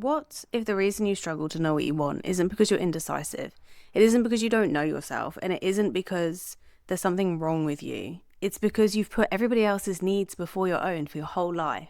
What if the reason you struggle to know what you want isn't because you're indecisive? It isn't because you don't know yourself, and it isn't because there's something wrong with you. It's because you've put everybody else's needs before your own for your whole life.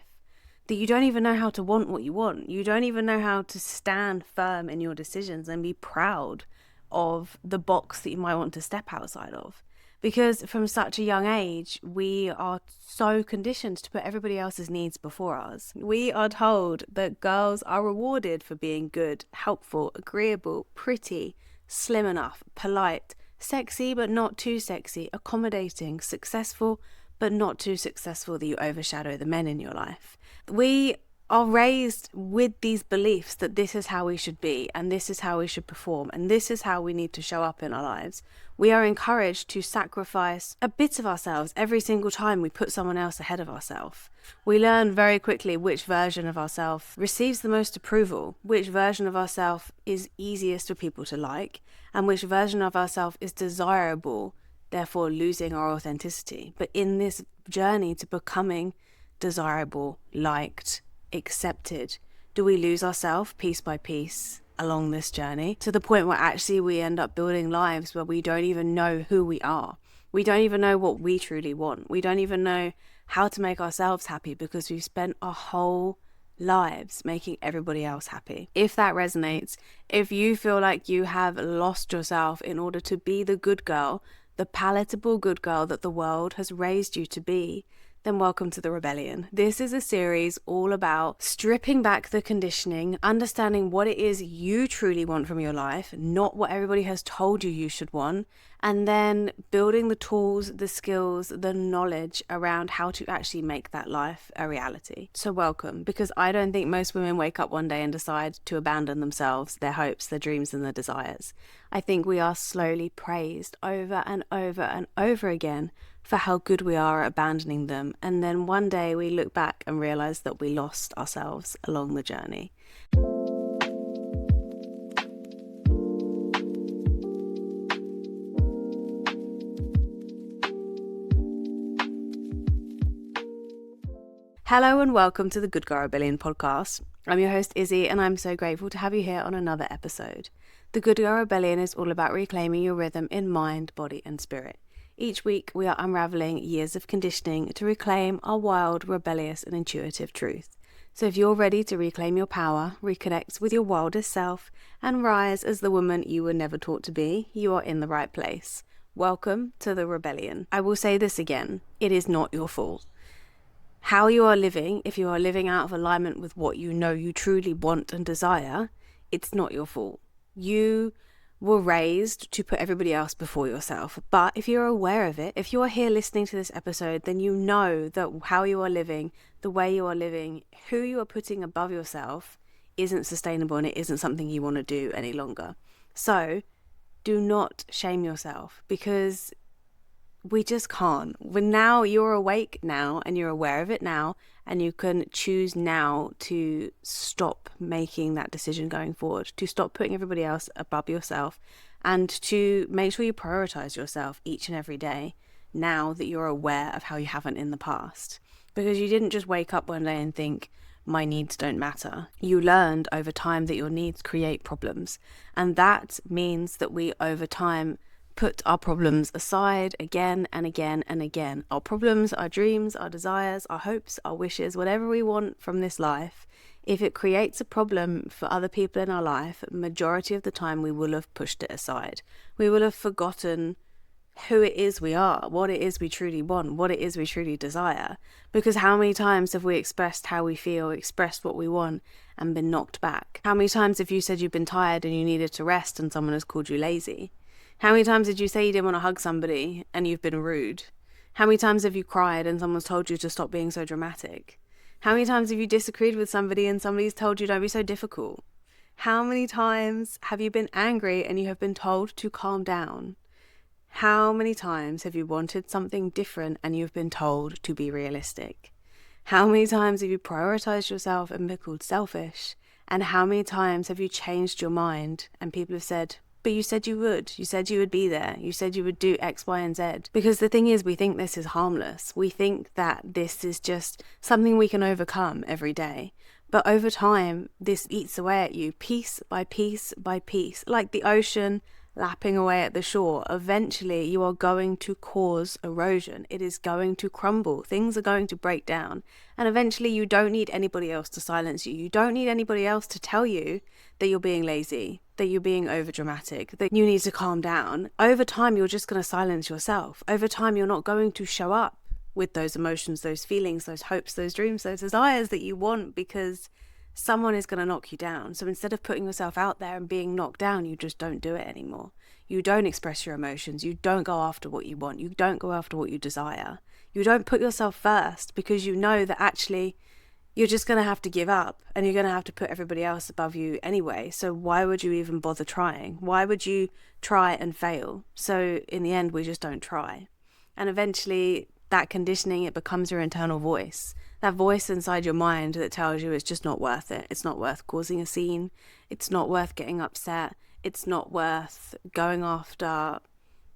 That you don't even know how to want what you want. You don't even know how to stand firm in your decisions and be proud of the box that you might want to step outside of. Because from such a young age, we are so conditioned to put everybody else's needs before ours. We are told that girls are rewarded for being good, helpful, agreeable, pretty, slim enough, polite, sexy but not too sexy, accommodating, successful but not too successful that you overshadow the men in your life. We are raised with these beliefs that this is how we should be, and this is how we should perform, and this is how we need to show up in our lives. We are encouraged to sacrifice a bit of ourselves every single time we put someone else ahead of ourselves. We learn very quickly which version of ourselves receives the most approval, which version of ourselves is easiest for people to like, and which version of ourselves is desirable, therefore losing our authenticity. But in this journey to becoming desirable, liked, accepted, do we lose ourselves piece by piece along this journey to the point where actually we end up building lives where we don't even know who we are? We don't even know what we truly want. We don't even know how to make ourselves happy because we've spent our whole lives making everybody else happy. If that resonates, if you feel like you have lost yourself in order to be the good girl, the palatable good girl that the world has raised you to be, then welcome to the rebellion. This is a series all about stripping back the conditioning, understanding what it is you truly want from your life, not what everybody has told you should want, and then building the tools, the skills, the knowledge around how to actually make that life a reality. So welcome, because I don't think most women wake up one day and decide to abandon themselves, their hopes, their dreams, and their desires. I think we are slowly praised over and over and over again for how good we are at abandoning them, and then one day we look back and realize that we lost ourselves along the journey. Hello and welcome to the Good Girl Rebellion podcast. I'm your host Izzy, and I'm so grateful to have you here on another episode. The Good Girl Rebellion is all about reclaiming your rhythm in mind, body and spirit. Each week, we are unraveling years of conditioning to reclaim our wild, rebellious, and intuitive truth. So if you're ready to reclaim your power, reconnect with your wildest self, and rise as the woman you were never taught to be, you are in the right place. Welcome to the rebellion. I will say this again, it is not your fault. How you are living, if you are living out of alignment with what you know you truly want and desire, it's not your fault. You were raised to put everybody else before yourself. But if you're aware of it, if you are here listening to this episode, then you know that how you are living, the way you are living, who you are putting above yourself isn't sustainable, and it isn't something you want to do any longer. So do not shame yourself, because we just can't. When now you're awake now and you're aware of it now, and you can choose now to stop making that decision going forward, to stop putting everybody else above yourself, and to make sure you prioritize yourself each and every day now that you're aware of how you haven't in the past. Because you didn't just wake up one day and think, my needs don't matter. You learned over time that your needs create problems. And that means that we over time put our problems aside again and again and again. Our problems, our dreams, our desires, our hopes, our wishes, whatever we want from this life, if it creates a problem for other people in our life, majority of the time we will have pushed it aside. We will have forgotten who it is we are, what it is we truly want, what it is we truly desire. Because how many times have we expressed how we feel, expressed what we want, and been knocked back? How many times have you said you've been tired and you needed to rest and someone has called you lazy? How many times did you say you didn't want to hug somebody and you've been rude? How many times have you cried and someone's told you to stop being so dramatic? How many times have you disagreed with somebody and somebody's told you don't be so difficult? How many times have you been angry and you have been told to calm down? How many times have you wanted something different and you've been told to be realistic? How many times have you prioritized yourself and been called selfish? And how many times have you changed your mind and people have said, but you said you would. You said you would be there. You said you would do X, Y, and Z. Because the thing is, we think this is harmless. We think that this is just something we can overcome every day. But over time, this eats away at you piece by piece by piece, like the ocean lapping away at the shore. Eventually, you are going to cause erosion. It is going to crumble. Things are going to break down. And eventually, you don't need anybody else to silence you. You don't need anybody else to tell you that you're being lazy, that you're being overdramatic, that you need to calm down. Over time, you're just going to silence yourself. Over time, you're not going to show up with those emotions, those feelings, those hopes, those dreams, those desires that you want, because someone is going to knock you down. So instead of putting yourself out there and being knocked down, you just don't do it anymore. You don't express your emotions. You don't go after what you want. You don't go after what you desire. You don't put yourself first, because you know that actually you're just going to have to give up, and you're going to have to put everybody else above you anyway. So why would you even bother trying? Why would you try and fail? So in the end, we just don't try. And eventually that conditioning, it becomes your internal voice. That voice inside your mind that tells you it's just not worth it. It's not worth causing a scene. It's not worth getting upset. It's not worth going after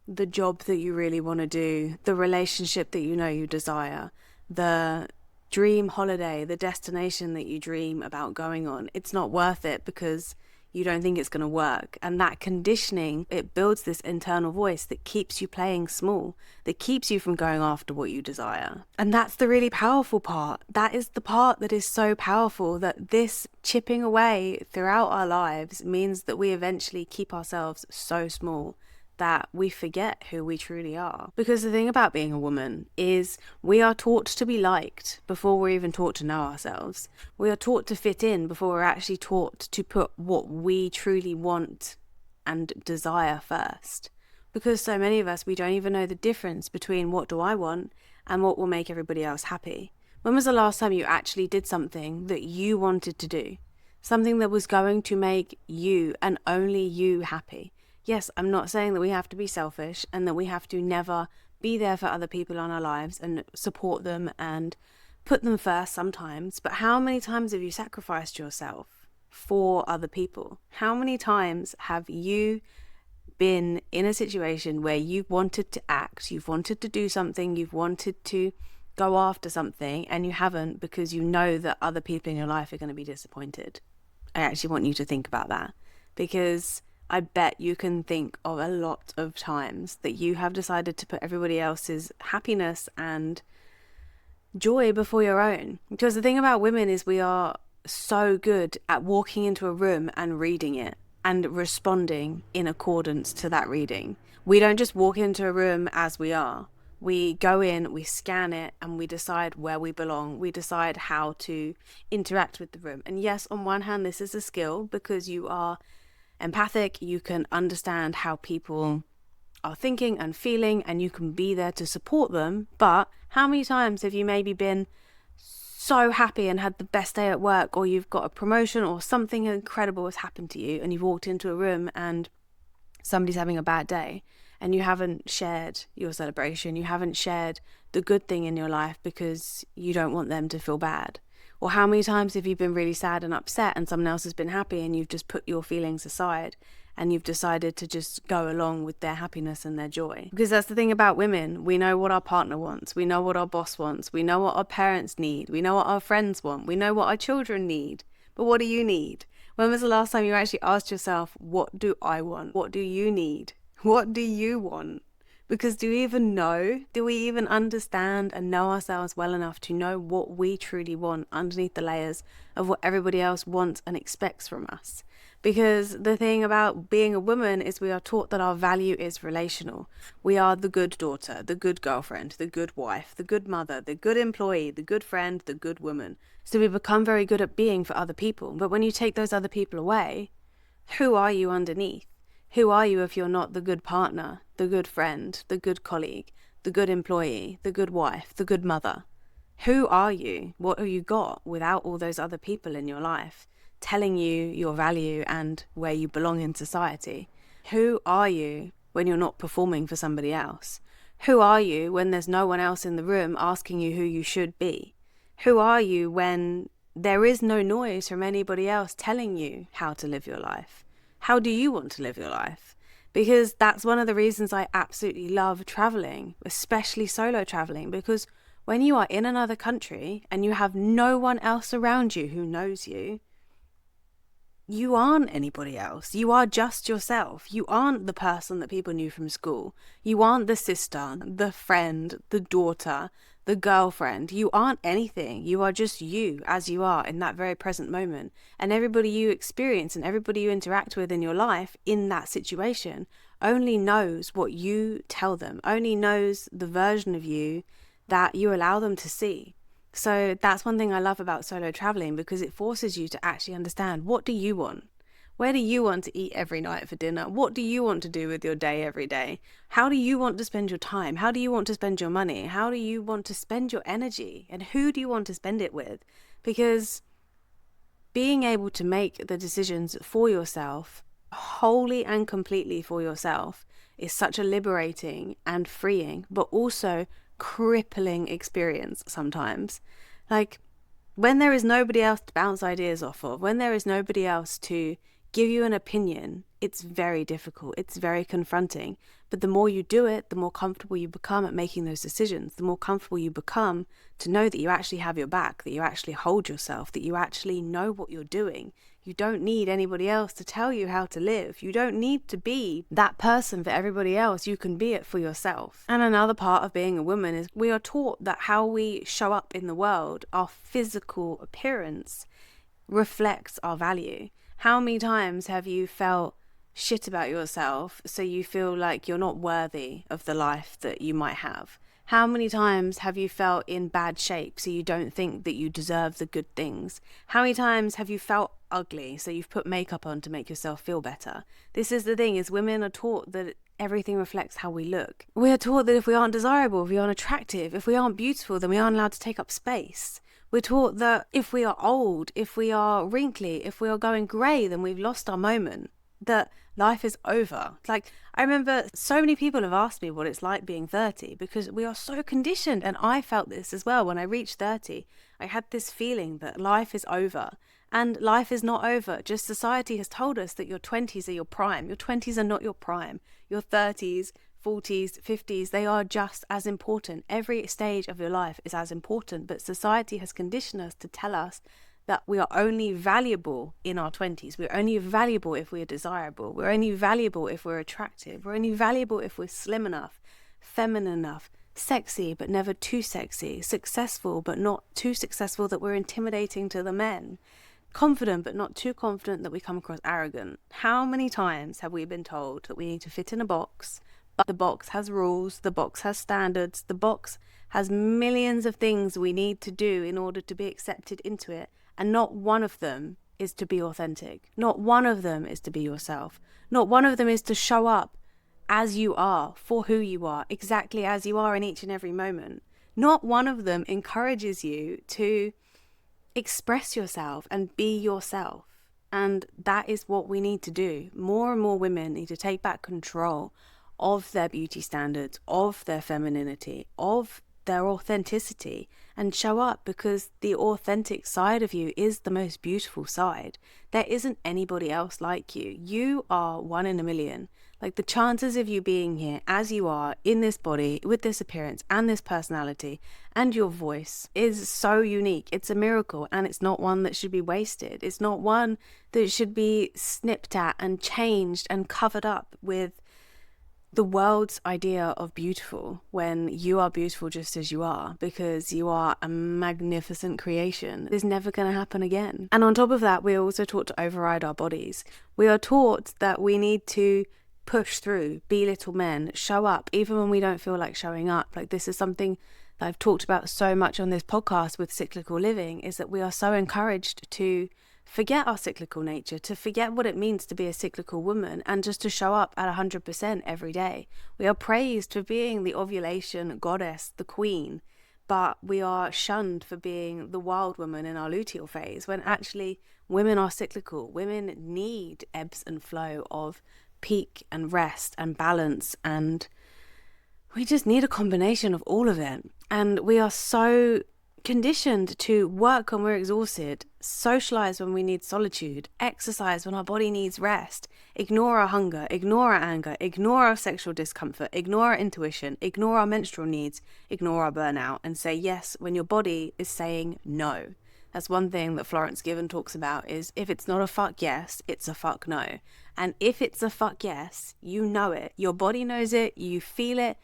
the job that you really want to do, the relationship that you know you desire, the dream holiday, the destination that you dream about going on. It's not worth it because you don't think it's going to work. And that conditioning, it builds this internal voice that keeps you playing small, that keeps you from going after what you desire. And that's the really powerful part. That is the part that is so powerful, that this chipping away throughout our lives means that we eventually keep ourselves so small that we forget who we truly are. Because the thing about being a woman is we are taught to be liked before we're even taught to know ourselves. We are taught to fit in before we're actually taught to put what we truly want and desire first. Because so many of us, we don't even know the difference between what do I want and what will make everybody else happy. When was the last time you actually did something that you wanted to do? Something that was going to make you and only you happy? Yes, I'm not saying that we have to be selfish and that we have to never be there for other people in our lives and support them and put them first sometimes. But how many times have you sacrificed yourself for other people? How many times have you been in a situation where you wanted to act, you've wanted to do something, you've wanted to go after something, and you haven't because you know that other people in your life are going to be disappointed? I actually want you to think about that, because I bet you can think of a lot of times that you have decided to put everybody else's happiness and joy before your own. Because the thing about women is we are so good at walking into a room and reading it and responding in accordance to that reading. We don't just walk into a room as we are. We go in, we scan it, and we decide where we belong. We decide how to interact with the room. And yes, on one hand, this is a skill because you are empathic, you can understand how people are thinking and feeling, and you can be there to support them. But how many times have you maybe been so happy and had the best day at work, or you've got a promotion or something incredible has happened to you, and you've walked into a room and somebody's having a bad day and you haven't shared your celebration, you haven't shared the good thing in your life because you don't want them to feel bad? Or how many times have you been really sad and upset and someone else has been happy and you've just put your feelings aside and you've decided to just go along with their happiness and their joy? Because that's the thing about women. We know what our partner wants. We know what our boss wants. We know what our parents need. We know what our friends want. We know what our children need. But what do you need? When was the last time you actually asked yourself, what do I want? What do you need? What do you want? Because do we even know? Do we even understand and know ourselves well enough to know what we truly want underneath the layers of what everybody else wants and expects from us? Because the thing about being a woman is we are taught that our value is relational. We are the good daughter, the good girlfriend, the good wife, the good mother, the good employee, the good friend, the good woman. So we become very good at being for other people. But when you take those other people away, who are you underneath? Who are you if you're not the good partner, the good friend, the good colleague, the good employee, the good wife, the good mother? Who are you? What have you got without all those other people in your life telling you your value and where you belong in society? Who are you when you're not performing for somebody else? Who are you when there's no one else in the room asking you who you should be? Who are you when there is no noise from anybody else telling you how to live your life? How do you want to live your life? Because that's one of the reasons I absolutely love traveling, especially solo traveling, because When you are in another country and you have no one else around you who knows you, you aren't anybody else. You are just yourself. You aren't the person that people knew from school. You aren't the sister, the friend, the daughter, the girlfriend. You aren't anything. You are just you as you are in that very present moment. And everybody you experience and everybody you interact with in your life in that situation only knows what you tell them, only knows the version of you that you allow them to see. So that's one thing I love about solo traveling, because it forces you to actually understand, what do you want? Where do you want to eat every night for dinner? What do you want to do with your day every day? How do you want to spend your time? How do you want to spend your money? How do you want to spend your energy? And who do you want to spend it with? Because being able to make the decisions for yourself, wholly and completely for yourself, is such a liberating and freeing, but also crippling experience sometimes. Like, when there is nobody else to bounce ideas off of, when there is nobody else to give you an opinion, it's very difficult, it's very confronting. But the more you do it, the more comfortable you become at making those decisions, the more comfortable you become to know that you actually have your back, that you actually hold yourself, that you actually know what you're doing. You don't need anybody else to tell you how to live. You don't need to be that person for everybody else. You can be it for yourself. And another part of being a woman is we are taught that how we show up in the world, our physical appearance, reflects our value. How many times have you felt shit about yourself so you feel like you're not worthy of the life that you might have? How many times have you felt in bad shape so you don't think that you deserve the good things? How many times have you felt ugly so you've put makeup on to make yourself feel better? This is the thing, is women are taught that everything reflects how we look. We are taught that if we aren't desirable, if we aren't attractive, if we aren't beautiful, then we aren't allowed to take up space. We're taught that if we are old, if we are wrinkly, if we are going grey, then we've lost our moment, that life is over. Like, I remember so many people have asked me what it's like being 30, because we are so conditioned, and I felt this as well when I reached 30. I had this feeling that life is over, and life is not over. Just society has told us that your 20s are your prime. Your 20s are not your prime. Your 30s, 40s, 50s, they are just as important. Every stage of your life is as important, but society has conditioned us to tell us that we are only valuable in our 20s. We're only valuable if we're desirable. We're only valuable if we're attractive. We're only valuable if we're slim enough, feminine enough, sexy but never too sexy, successful but not too successful that we're intimidating to the men, confident but not too confident that we come across arrogant. How many times have we been told that we need to fit in a box, but the box has rules, the box has standards, the box has millions of things we need to do in order to be accepted into it, and not one of them is to be authentic. Not one of them is to be yourself. Not one of them is to show up as you are, for who you are, exactly as you are in each and every moment. Not one of them encourages you to express yourself and be yourself. And that is what we need to do. More and more women need to take back control of their beauty standards, of their femininity, of their authenticity, and show up, because the authentic side of you is the most beautiful side. There isn't anybody else like you. You are one in a million. Like, the chances of you being here as you are, in this body, with this appearance and this personality and your voice, is so unique. It's a miracle, and it's not one that should be wasted. It's not one that should be snipped at and changed and covered up with the world's idea of beautiful, when you are beautiful just as you are, because you are a magnificent creation. It's never going to happen again. And on top of that, we're also taught to override our bodies. We are taught that we need to push through, be little men, show up even when we don't feel like showing up. Like, this is something that I've talked about so much on this podcast with cyclical living, is that we are so encouraged to forget our cyclical nature, to forget what it means to be a cyclical woman, and just to show up at 100% every day. We are praised for being the ovulation goddess, the queen, but we are shunned for being the wild woman in our luteal phase, when actually women are cyclical. Women need ebbs and flow of peak and rest and balance, and we just need a combination of all of it. And we are so conditioned to work when we're exhausted, socialize when we need solitude, exercise when our body needs rest, ignore our hunger, ignore our anger, ignore our sexual discomfort, ignore our intuition, ignore our menstrual needs, ignore our burnout, and say yes when your body is saying no. That's one thing that Florence Given talks about, is if it's not a fuck yes, it's a fuck no. And if it's a fuck yes, you know it. Your body knows it, you feel it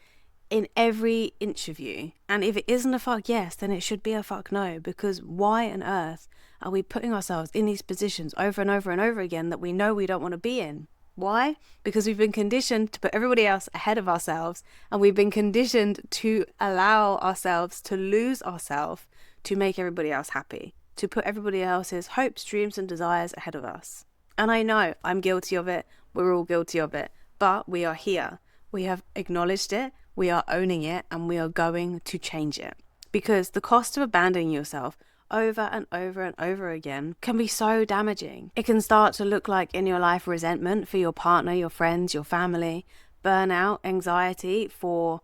in every inch of you. And if it isn't a fuck yes, then it should be a fuck no, because why on earth are we putting ourselves in these positions over and over and over again that we know we don't want to be in? Why? Because we've been conditioned to put everybody else ahead of ourselves, and we've been conditioned to allow ourselves to lose ourselves to make everybody else happy, to put everybody else's hopes, dreams and desires ahead of us. And I know I'm guilty of it. We're all guilty of it, but we are here. We have acknowledged it. We are owning it, and we are going to change it, because the cost of abandoning yourself over and over and over again can be so damaging. It can start to look like in your life resentment for your partner, your friends, your family, burnout, anxiety for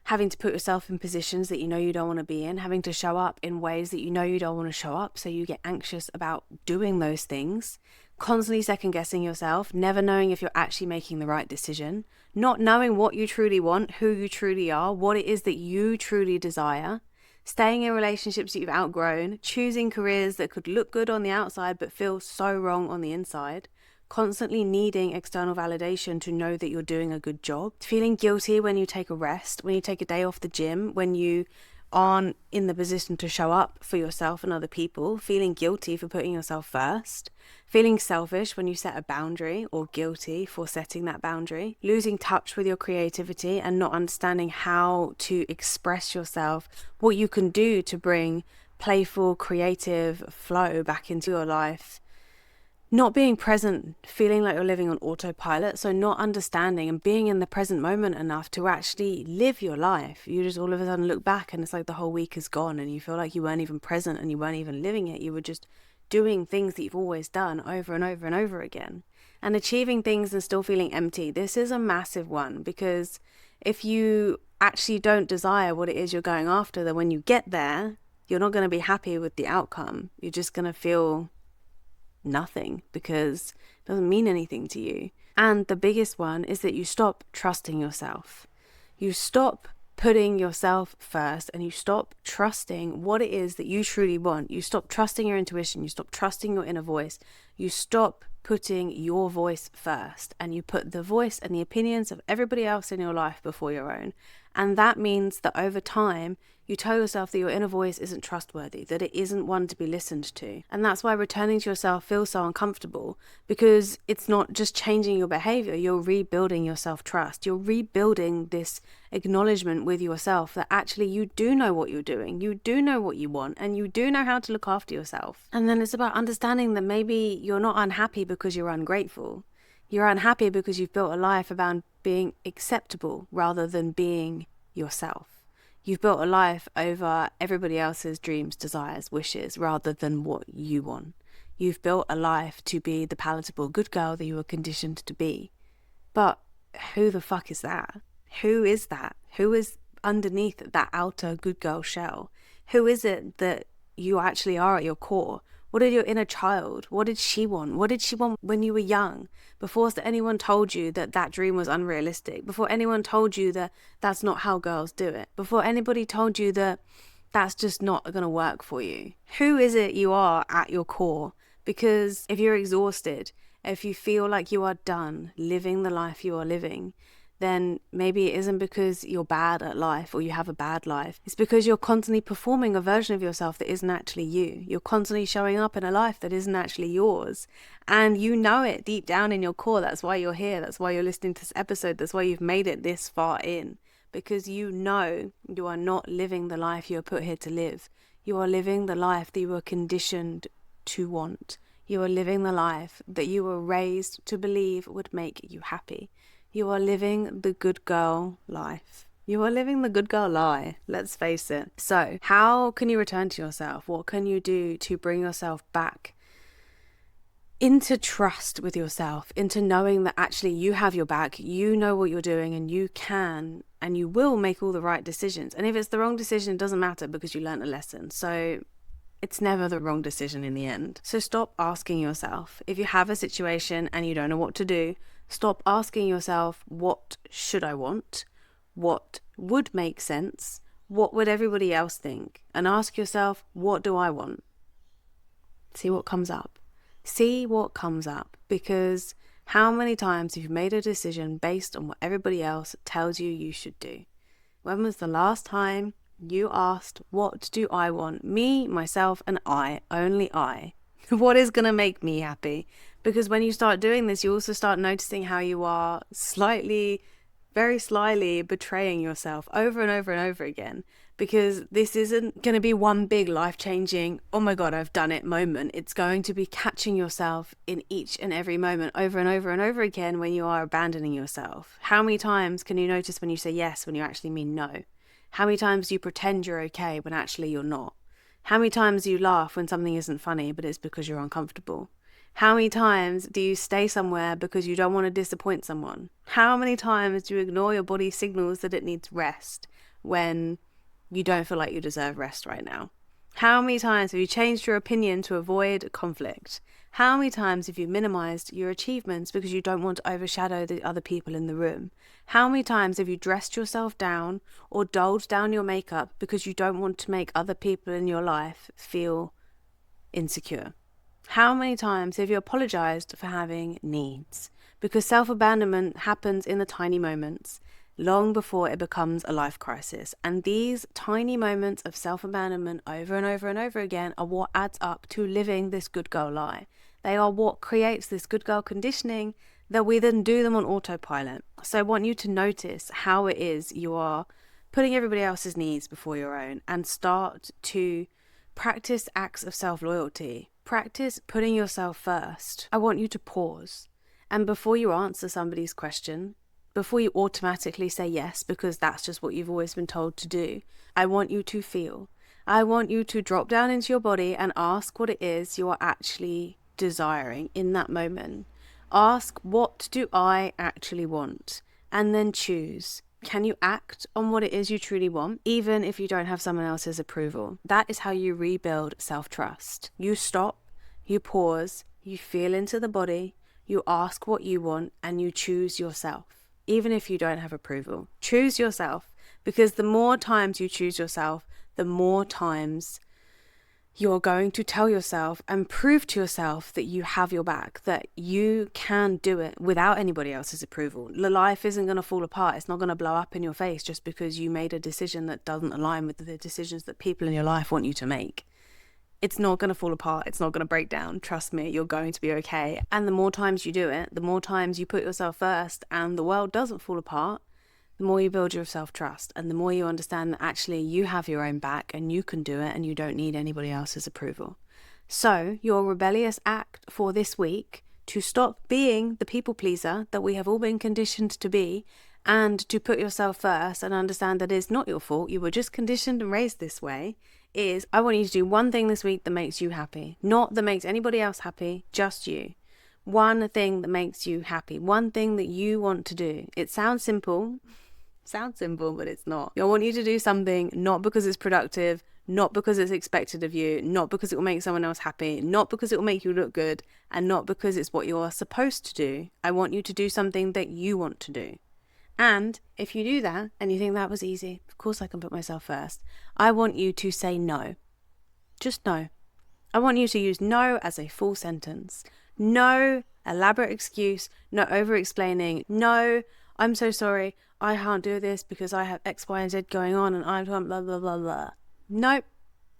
having to put yourself in positions that you know you don't want to be in, having to show up in ways that you know you don't want to show up, so you get anxious about doing those things, constantly second guessing yourself, never knowing if you're actually making the right decision, not knowing what you truly want, who you truly are, what it is that you truly desire, staying in relationships that you've outgrown, choosing careers that could look good on the outside but feel so wrong on the inside, constantly needing external validation to know that you're doing a good job, feeling guilty when you take a rest, when you take a day off the gym, when you aren't in the position to show up for yourself and other people, feeling guilty for putting yourself first, feeling selfish when you set a boundary or guilty for setting that boundary, losing touch with your creativity and not understanding how to express yourself, what you can do to bring playful, creative flow back into your life. Not being present, feeling like you're living on autopilot, so not understanding and being in the present moment enough to actually live your life. You just all of a sudden look back and it's like the whole week is gone and you feel like you weren't even present and you weren't even living it. You were just doing things that you've always done over and over and over again. And achieving things and still feeling empty. This is a massive one, because if you actually don't desire what it is you're going after, then when you get there, you're not going to be happy with the outcome. You're just going to feel nothing, because it doesn't mean anything to you. And the biggest one is that you stop trusting yourself. You stop putting yourself first, and you stop trusting what it is that you truly want. You stop trusting your intuition. You stop trusting your inner voice. You stop putting your voice first, and you put the voice and the opinions of everybody else in your life before your own. And that means that over time, you tell yourself that your inner voice isn't trustworthy, that it isn't one to be listened to. And that's why returning to yourself feels so uncomfortable, because it's not just changing your behavior, you're rebuilding your self-trust. You're rebuilding this acknowledgement with yourself that actually you do know what you're doing, you do know what you want, and you do know how to look after yourself. And then it's about understanding that maybe you're not unhappy because you're ungrateful. You're unhappy because you've built a life about being acceptable rather than being yourself. You've built a life over everybody else's dreams, desires, wishes, rather than what you want. You've built a life to be the palatable good girl that you were conditioned to be. But who the fuck is that? Who is that? Who is underneath that outer good girl shell? Who is it that you actually are at your core? What did your inner child? What did she want? What did she want when you were young? Before anyone told you that that dream was unrealistic. Before anyone told you that that's not how girls do it. Before anybody told you that that's just not going to work for you. Who is it you are at your core? Because if you're exhausted, if you feel like you are done living the life you are living, then maybe it isn't because you're bad at life or you have a bad life. It's because you're constantly performing a version of yourself that isn't actually you. You're constantly showing up in a life that isn't actually yours. And you know it deep down in your core. That's why you're here. That's why you're listening to this episode. That's why you've made it this far in. Because you know you are not living the life you are put here to live. You are living the life that you were conditioned to want. You are living the life that you were raised to believe would make you happy. You are living the good girl life. You are living the good girl lie, let's face it. So, how can you return to yourself? What can you do to bring yourself back into trust with yourself, into knowing that actually you have your back, you know what you're doing, and you can and you will make all the right decisions. And if it's the wrong decision, it doesn't matter because you learned a lesson. So it's never the wrong decision in the end. So stop asking yourself, if you have a situation and you don't know what to do, stop asking yourself, what should I want? What would make sense? What would everybody else think? And ask yourself, what do I want? See what comes up. See what comes up. Because how many times have you made a decision based on what everybody else tells you you should do? When was the last time you asked, what do I want? Me, myself, and I, only I. What is going to make me happy? Because when you start doing this, you also start noticing how you are very slyly betraying yourself over and over and over again. Because this isn't going to be one big life-changing, oh my God, I've done it moment. It's going to be catching yourself in each and every moment over and over and over again when you are abandoning yourself. How many times can you notice when you say yes when you actually mean no? How many times do you pretend you're okay when actually you're not? How many times do you laugh when something isn't funny but it's because you're uncomfortable? How many times do you stay somewhere because you don't want to disappoint someone? How many times do you ignore your body's signals that it needs rest when you don't feel like you deserve rest right now? How many times have you changed your opinion to avoid conflict? How many times have you minimized your achievements because you don't want to overshadow the other people in the room? How many times have you dressed yourself down or dulled down your makeup because you don't want to make other people in your life feel insecure? How many times have you apologized for having needs? Because self-abandonment happens in the tiny moments, long before it becomes a life crisis. And these tiny moments of self-abandonment over and over and over again are what adds up to living this good girl lie. They are what creates this good girl conditioning that we then do them on autopilot. So I want you to notice how it is you are putting everybody else's needs before your own, and start to practice acts of self-loyalty. Practice putting yourself first. I want you to pause. And before you answer somebody's question, before you automatically say yes, because that's just what you've always been told to do, I want you to feel. I want you to drop down into your body and ask what it is you are actually desiring in that moment. Ask, what do I actually want? And then choose. Can you act on what it is you truly want, even if you don't have someone else's approval? That is how you rebuild self-trust. You stop, you pause, you feel into the body, you ask what you want, and you choose yourself, even if you don't have approval. Choose yourself, because the more times you choose yourself, the more times you're going to tell yourself and prove to yourself that you have your back, that you can do it without anybody else's approval. Life isn't going to fall apart. It's not going to blow up in your face just because you made a decision that doesn't align with the decisions that people in your life want you to make. It's not going to fall apart. It's not going to break down. Trust me, you're going to be okay. And the more times you do it, the more times you put yourself first and the world doesn't fall apart, the more you build your self-trust, and the more you understand that actually you have your own back and you can do it and you don't need anybody else's approval. So your rebellious act for this week, to stop being the people pleaser that we have all been conditioned to be, and to put yourself first and understand that it's not your fault, you were just conditioned and raised this way, is I want you to do one thing this week that makes you happy. Not that makes anybody else happy, just you. One thing that makes you happy. One thing that you want to do. It sounds simple, but it's not. I want you to do something not because it's productive, not because it's expected of you, not because it will make someone else happy, not because it will make you look good, and not because it's what you're supposed to do. I want you to do something that you want to do. And if you do that and you think that was easy, of course I can put myself first, I want you to say no. Just no. I want you to use no as a full sentence. No elaborate excuse, no over-explaining, no, I'm so sorry, I can't do this because I have X, Y, and Z going on and I'm blah, blah, blah, blah. Nope.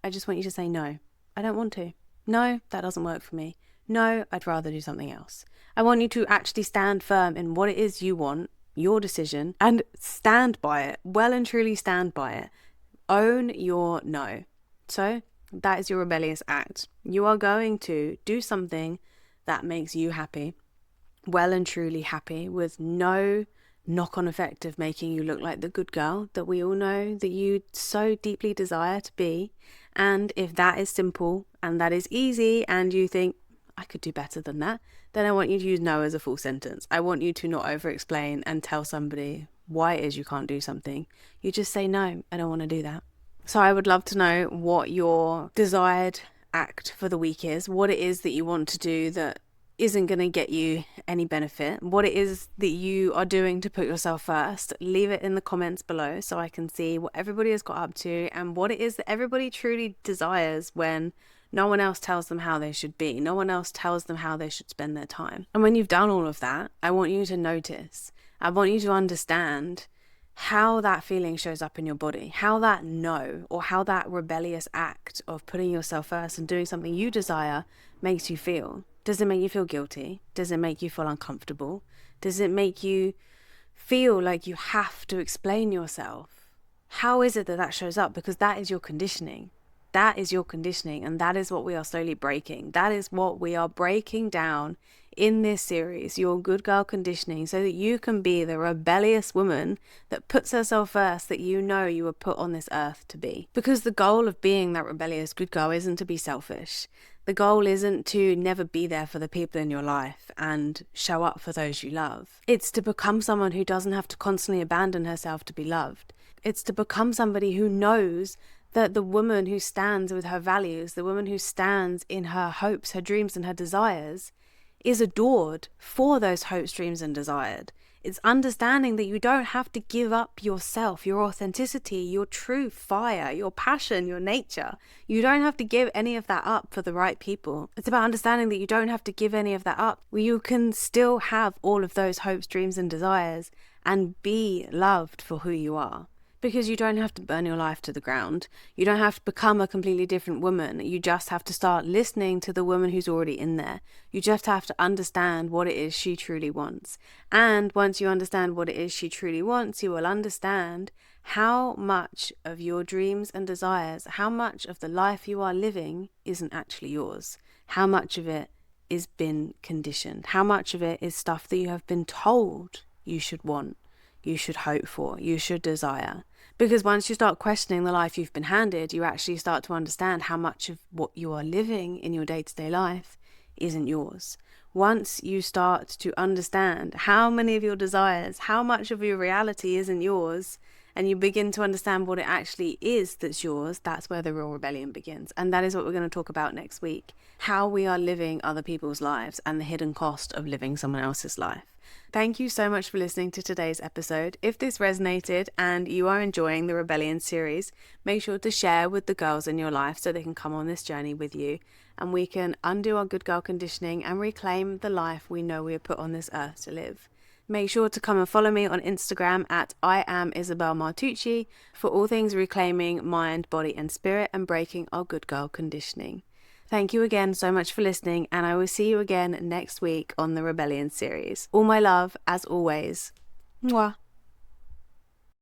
I just want you to say no. I don't want to. No, that doesn't work for me. No, I'd rather do something else. I want you to actually stand firm in what it is you want, your decision, and stand by it. Well and truly stand by it. Own your no. So that is your rebellious act. You are going to do something that makes you happy, well and truly happy, with no knock-on effect of making you look like the good girl that we all know that you so deeply desire to be. And if that is simple and that is easy and you think, I could do better than that, then I want you to use no as a full sentence. I want you to not over-explain and tell somebody why it is you can't do something. You just say, no, I don't want to do that. So I would love to know what your desired act for the week is, what it is that you want to do that isn't going to get you any benefit, what it is that you are doing to put yourself first. Leave it in the comments below so I can see what everybody has got up to and what it is that everybody truly desires when no one else tells them how they should be. No one else tells them how they should spend their time. And when you've done all of that, I want you to notice, I want you to understand how that feeling shows up in your body, how that no, or how that rebellious act of putting yourself first and doing something you desire makes you feel. Does it make you feel guilty? Does it make you feel uncomfortable? Does it make you feel like you have to explain yourself? How is it that that shows up? Because that is your conditioning. That is your conditioning, and that is what we are slowly breaking. That is what we are breaking down in this series, your good girl conditioning, so that you can be the rebellious woman that puts herself first, that you know you were put on this earth to be. Because the goal of being that rebellious good girl isn't to be selfish. The goal isn't to never be there for the people in your life and show up for those you love. It's to become someone who doesn't have to constantly abandon herself to be loved. It's to become somebody who knows that the woman who stands with her values, the woman who stands in her hopes, her dreams and her desires, is adored for those hopes, dreams and desires. It's understanding that you don't have to give up yourself, your authenticity, your true fire, your passion, your nature. You don't have to give any of that up for the right people. It's about understanding that you don't have to give any of that up. You can still have all of those hopes, dreams and desires and be loved for who you are. Because you don't have to burn your life to the ground. You don't have to become a completely different woman. You just have to start listening to the woman who's already in there. You just have to understand what it is she truly wants. And once you understand what it is she truly wants, you will understand how much of your dreams and desires, how much of the life you are living isn't actually yours. How much of it is been conditioned. How much of it is stuff that you have been told you should want, you should hope for, you should desire. Because once you start questioning the life you've been handed, you actually start to understand how much of what you are living in your day-to-day life isn't yours. Once you start to understand how many of your desires, how much of your reality isn't yours, and you begin to understand what it actually is that's yours, that's where the real rebellion begins. And that is what we're going to talk about next week. How we are living other people's lives and the hidden cost of living someone else's life. Thank you so much for listening to today's episode. If this resonated and you are enjoying the Rebellion series, make sure to share with the girls in your life so they can come on this journey with you and we can undo our good girl conditioning and reclaim the life we know we are put on this earth to live. Make sure to come and follow me on Instagram at I am Isabel Martucci for all things reclaiming mind, body and spirit and breaking our good girl conditioning. Thank you again so much for listening, and I will see you again next week on the Rebellion series. All my love, as always. Mwah.